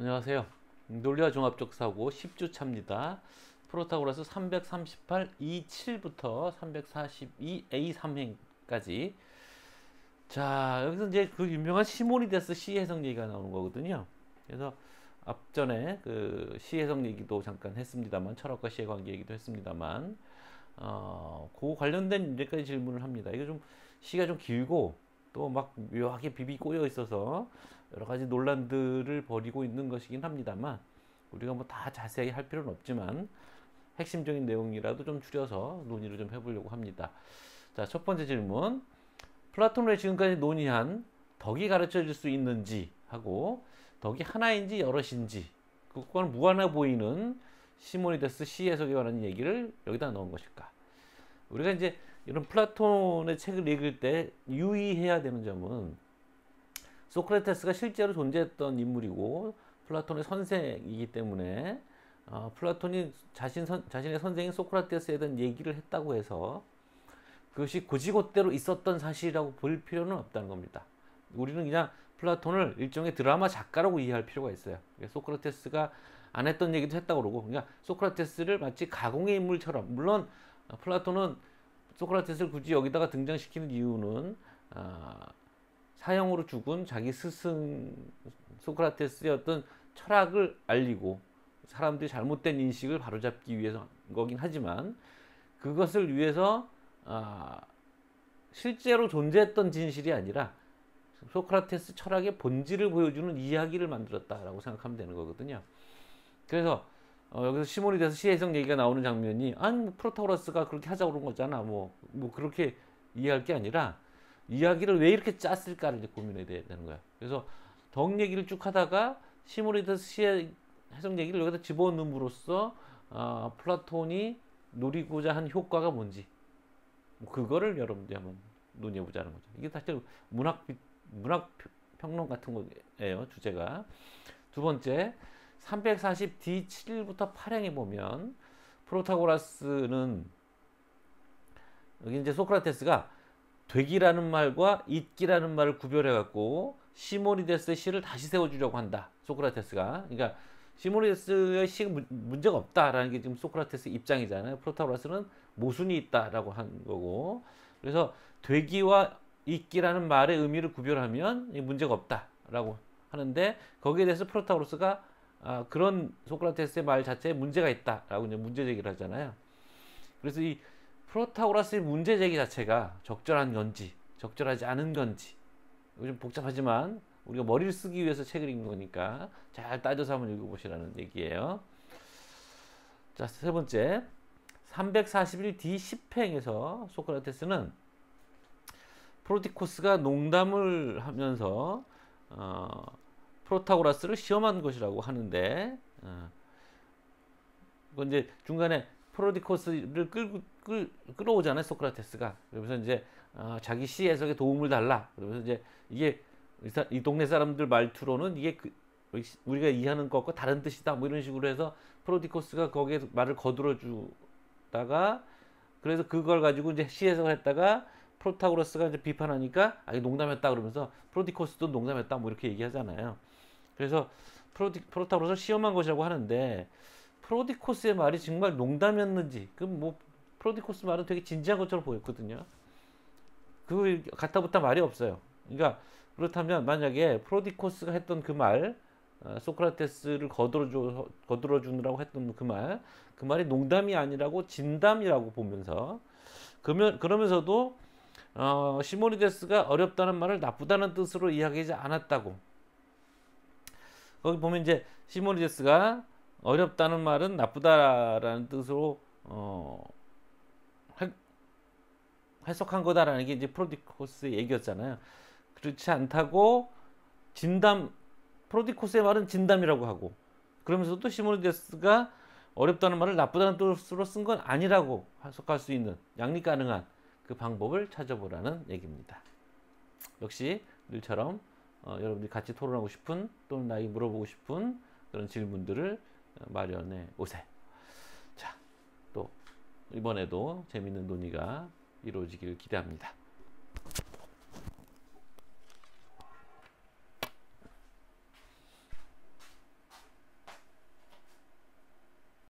안녕하세요. 논리와 종합적 사고 10주 차입니다. 프로타고라스 338 E7부터 342 A3행까지. 자, 여기서 이제 그 유명한 시모니데스 시해석 얘기가 나오는 거거든요. 그래서 앞전에 그 시해석 얘기도 잠깐 했습니다만, 철학과 시의 관계 얘기도 했습니다만, 그 관련된 이제까지 질문을 합니다. 이게 좀 시가 좀 길고 또 막 묘하게 비비 꼬여 있어서 여러 가지 논란들을 벌이고 있는 것이긴 합니다만, 우리가 뭐 다 자세히 할 필요는 없지만 핵심적인 내용이라도 좀 줄여서 논의를 좀 해보려고 합니다. 자, 첫 번째 질문. 플라톤의 지금까지 논의한 덕이 가르쳐 줄 수 있는지 하고, 덕이 하나인지 여럿인지, 그거는 무관해 보이는 시모니데스 시해석에 관한 얘기를 여기다 넣은 것일까. 우리가 이제 이런 플라톤의 책을 읽을 때 유의해야 되는 점은, 소크라테스가 실제로 존재했던 인물이고 플라톤의 선생이기 때문에 플라톤이 자신의 선생인 소크라테스에 대한 얘기를 했다고 해서 그것이 곧이곧대로 있었던 사실이라고 볼 필요는 없다는 겁니다. 우리는 그냥 플라톤을 일종의 드라마 작가라고 이해할 필요가 있어요. 소크라테스가 안 했던 얘기도 했다고 그러고, 그러니까 소크라테스를 마치 가공의 인물처럼, 물론 플라톤은 소크라테스를 굳이 여기다가 등장시키는 이유는 사형으로 죽은 자기 스승 소크라테스의 어떤 철학을 알리고 사람들이 잘못된 인식을 바로잡기 위해서 거긴 하지만, 그것을 위해서 실제로 존재했던 진실이 아니라 소크라테스 철학의 본질을 보여주는 이야기를 만들었다라고 생각하면 되는 거거든요. 그래서 여기서 시모니데스 시해석 얘기가 나오는 장면이, 아니 뭐 프로타고라스가 그렇게 하자고 그런 거잖아, 뭐 그렇게 이해할 게 아니라 이야기를 왜 이렇게 짰을까를 이제 고민해야 되는 거야. 그래서 덕 얘기를 쭉 하다가 시모니데스 시해석 얘기를 여기다 집어넣음으로써 플라톤이 노리고자 한 효과가 뭔지, 그거를 여러분들이 한번 논의해보자는 거죠. 이게 사실 문학 평론 같은 거예요, 주제가. 두 번째, 340 D7부터 8행에 보면 프로타고라스는, 여기 이제 소크라테스가 되기라는 말과 있기라는 말을 구별해갖고 시모니데스의 시를 다시 세워주려고 한다, 소크라테스가. 그러니까 시모니데스의 시가 문제가 없다라는 게 지금 소크라테스 입장이잖아요. 프로타고라스는 모순이 있다라고 한 거고, 그래서 되기와 있기라는 말의 의미를 구별하면 문제가 없다라고 하는데, 거기에 대해서 프로타고라스가 그런 소크라테스의 말 자체에 문제가 있다라고 이제 문제 제기를 하잖아요. 그래서 이 프로타고라스의 문제 제기 자체가 적절한 건지 적절하지 않은 건지, 좀 복잡하지만 우리가 머리를 쓰기 위해서 책을 읽는 거니까 잘 따져서 한번 읽어보시라는 얘기예요. 자, 세 번째, 341 D10행에서 소크라테스는 프로디코스가 농담을 하면서 프로타고라스를 시험한 것이라고 하는데, 그건 이제 중간에 프로디코스를 끌어오잖아요, 소크라테스가. 그러면서 이제 자기 시 해석에 도움을 달라. 그러면서 이제 이게 이 동네 사람들 말투로는 이게 우리가 이해하는 것과 다른 뜻이다, 뭐 이런 식으로 해서 프로디코스가 거기에 말을 거들어 주다가, 그래서 그걸 가지고 이제 시 해석을 했다가 프로타고라스가 이제 비판하니까 이게 농담했다 그러면서 프로디코스도 농담했다, 뭐 이렇게 얘기하잖아요. 그래서 프로타고라스를 시험한 것이라고 하는데, 프로디코스의 말이 정말 농담이었는지, 그 뭐 프로디코스 말은 되게 진지한 것처럼 보였거든요. 그 가타부타 말이 없어요. 그러니까 그렇다면 만약에 프로디코스가 했던 그 말, 소크라테스를 거들어 주느라고 했던 그 말이 농담이 아니라고 진담이라고 보면서, 그러면서도 시모니데스가 어렵다는 말을 나쁘다는 뜻으로 이야기하지 않았다고. 거기 보면 이제 시모니데스가 어렵다는 말은 나쁘다라는 뜻으로 해석한 거다라는 게 이제 프로디코스의 얘기였잖아요. 그렇지 않다고 프로디코스의 말은 진담이라고 하고, 그러면서도 시모니데스가 어렵다는 말을 나쁘다는 뜻으로 쓴 건 아니라고 해석할 수 있는 양립 가능한 그 방법을 찾아보라는 얘기입니다. 역시 늘처럼 여러분들이 같이 토론하고 싶은, 또는 나에게 물어보고 싶은 그런 질문들을 마련해 오세요. 자, 또 이번에도 재밌는 논의가 이루어지기를 기대합니다.